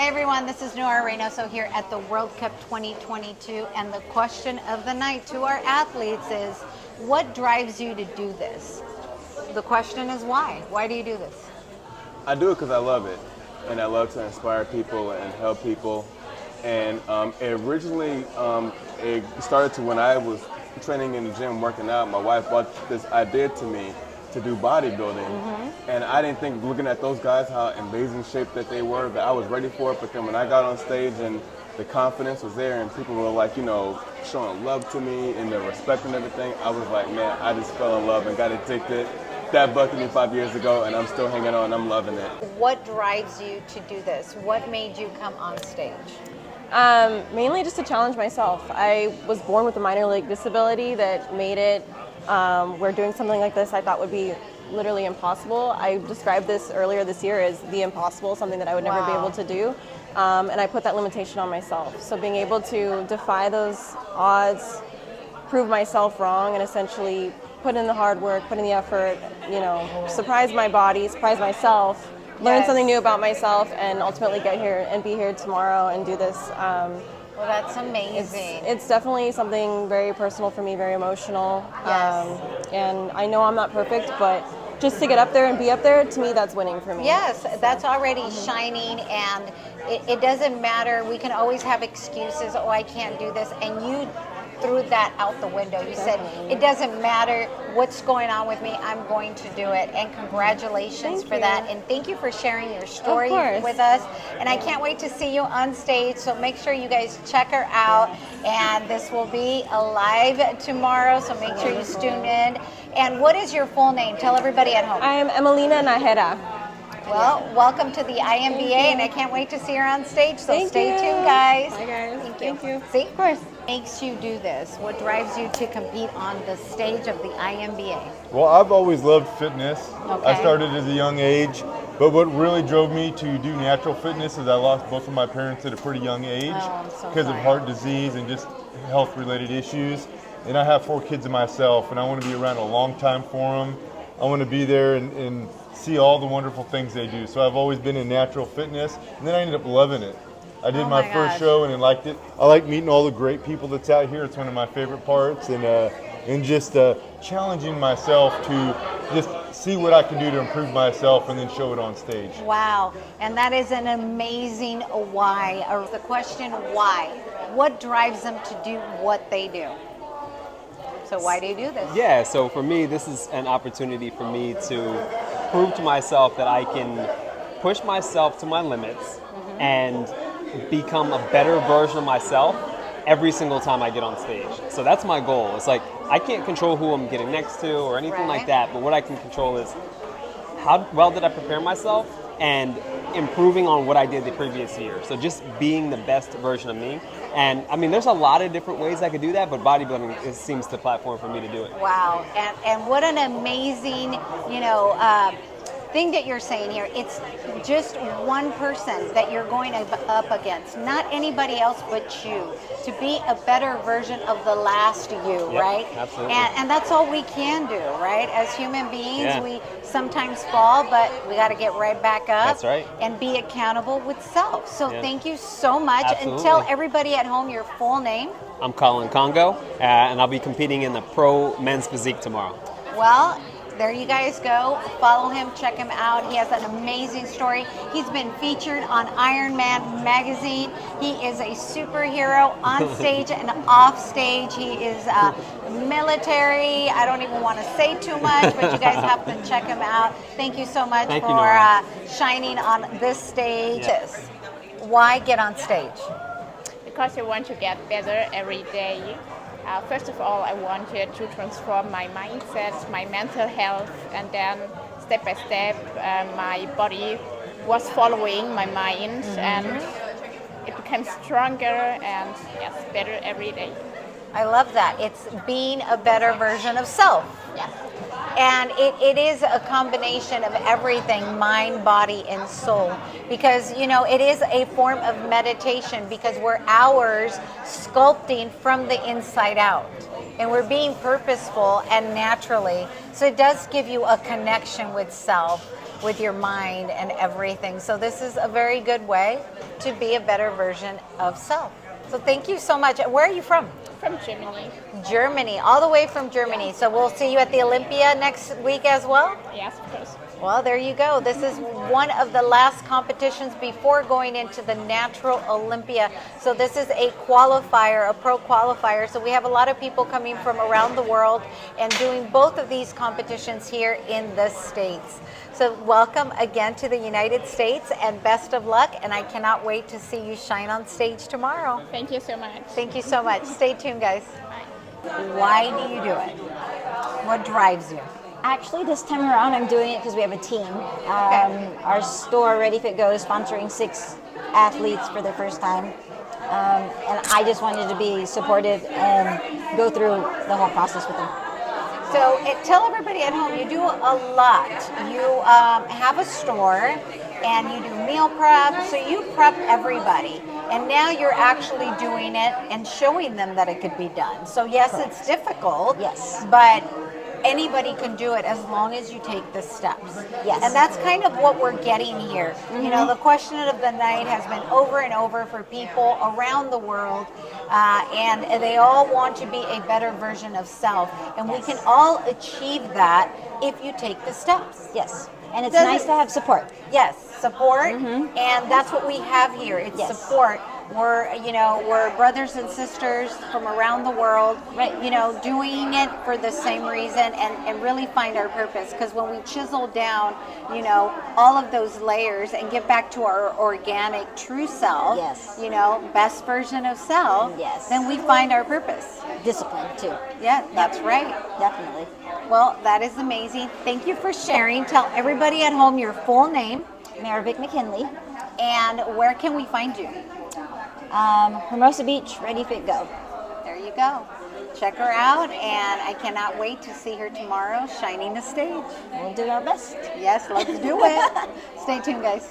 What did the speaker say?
Hey everyone, this is Noah Reynoso here at the World Cup 2022, and the question of the night to our athletes is, what drives you to do this? The question is why? Why do you do this? I do it because I love it, and I love to inspire people and help people. And it originally it started to when I was training in the gym, working out. My wife brought this idea to me to do bodybuilding, and I didn't think, looking at those guys, how amazing shape that they were, that I was ready for it. But then when I got on stage and the confidence was there and people were like, you know, showing love to me and the respect and everything, I was like, man, I just fell in love and got addicted. That bucked me 5 years ago, and I'm still hanging on. I'm loving it. What drives you to do this? What made you come on stage? Mainly just to challenge myself. I was born with a minor leg disability that made it where doing something like this I thought would be literally impossible. I described this earlier this year as the impossible, something that I would never be able to do. And I put that limitation on myself. So being able to defy those odds, prove myself wrong, and essentially put in the hard work, put in the effort, you know, surprise my body, surprise myself, learn something new about myself, and ultimately get here and be here tomorrow and do this. Well, that's amazing. It's definitely something very personal for me, very emotional. Yes. And I know I'm not perfect, but just to get up there and be up there, to me, that's winning for me. Yes, that's already shining, and it doesn't matter. We can always have excuses. Oh, I can't do this. And you threw that out the window. You said, it doesn't matter what's going on with me, I'm going to do it. And congratulations for that. And thank you for sharing your story with us. And I can't wait to see you on stage. So make sure you guys check her out. And this will be live tomorrow. So make sure you tune in. And what is your full name? Tell everybody at home. I am Emmelina Najera. Well, welcome to the INBA, and I can't wait to see her on stage. So stay tuned, guys. Bye, guys. Thank you. See? Of course. Makes you do this? What drives you to compete on the stage of the INBA? Well, I've always loved fitness. Okay. I started at a young age, but what really drove me to do natural fitness is I lost both of my parents at a pretty young age because of heart disease and just health-related issues. And I have 4 kids of myself, and I want to be around a long time for them. I want to be there and see all the wonderful things they do. So I've always been in natural fitness, and then I ended up loving it. I did my first show and I liked it. I like meeting all the great people that's out here. It's one of my favorite parts, and just challenging myself to just see what I can do to improve myself and then show it on stage. Wow, and that is an amazing why, or the question why. What drives them to do what they do? So why do you do this? Yeah, so for me, this is an opportunity for me to prove to myself that I can push myself to my limits and become a better version of myself every single time I get on stage. So that's my goal. It's like, I can't control who I'm getting next to or anything like that, but what I can control is how well did I prepare myself and improving on what I did the previous year. So just being the best version of me. And I mean, there's a lot of different ways I could do that, but bodybuilding seems the platform for me to do it. Wow, and what an amazing, thing that you're saying here. It's just one person that you're going up against, not anybody else but you, to be a better version of the last you, right? Absolutely. And that's all we can do, right? As human beings, we sometimes fall, but we got to get right back up. That's right. And be accountable with self. So thank you so much. Absolutely. And tell everybody at home your full name. I'm Colin Congo, and I'll be competing in the pro men's physique tomorrow. Well, there you guys go. Follow him, check him out. He has an amazing story. He's been featured on Iron Man magazine. He is a superhero on stage and off stage. He is military. I don't even want to say too much, but you guys have to check him out. Thank you so much for shining on this stage. Why get on stage? Because I want to get better every day. First of all, I wanted to transform my mindset, my mental health, and then step by step, my body was following my mind, and it became stronger and better every day. I love that. It's being a better version of self. And it is a combination of everything, mind, body, and soul. Because, it is a form of meditation because we're hours sculpting from the inside out. And we're being purposeful and naturally. So it does give you a connection with self. with your mind and everything. So this is a very good way to be a better version of self. So thank you so much. Where are you from? From Germany. Germany, all the way from Germany. So we'll see you at the Olympia next week as well? Yes, of course. Well, there you go. This is one of the last competitions before going into the Natural Olympia. So this is a qualifier, a pro qualifier. So we have a lot of people coming from around the world and doing both of these competitions here in the States. So welcome again to the United States and best of luck. And I cannot wait to see you shine on stage tomorrow. Thank you so much. Thank you so much. Stay tuned, guys. Bye. Why do you do it? What drives you? Actually, this time around, I'm doing it because we have a team. Our store, Ready Fit Go, is sponsoring 6 athletes for their first time. And I just wanted to be supportive and go through the whole process with them. So tell everybody at home, you do a lot. You have a store and you do meal prep, so you prep everybody. And now you're actually doing it and showing them that it could be done. So yes, Correct. It's difficult, Yes. but anybody can do it as long as you take the steps. Yes. And that's kind of what we're getting here. You know, the question of the night has been over and over for people around the world, and they all want to be a better version of self. And we can all achieve that if you take the steps. Yes. And it's Does nice it- to have support. Yes, support, and that's what we have here. It's Yes. support. We're brothers and sisters from around the world, Right. Doing it for the same reason and really find our purpose. Because when we chisel down, all of those layers and get back to our organic, true self, Yes. best version of self, Yes. then we find our purpose. Discipline, too. Yeah, that's right. Definitely. Well, that is amazing. Thank you for sharing. Tell everybody at home your full name Marivic McKinley, and where can we find you? Hermosa Beach, Ready Fit Go. There you go. Check her out, and I cannot wait to see her tomorrow shining the stage. We'll do our best. Yes, let's do it. Stay tuned, guys.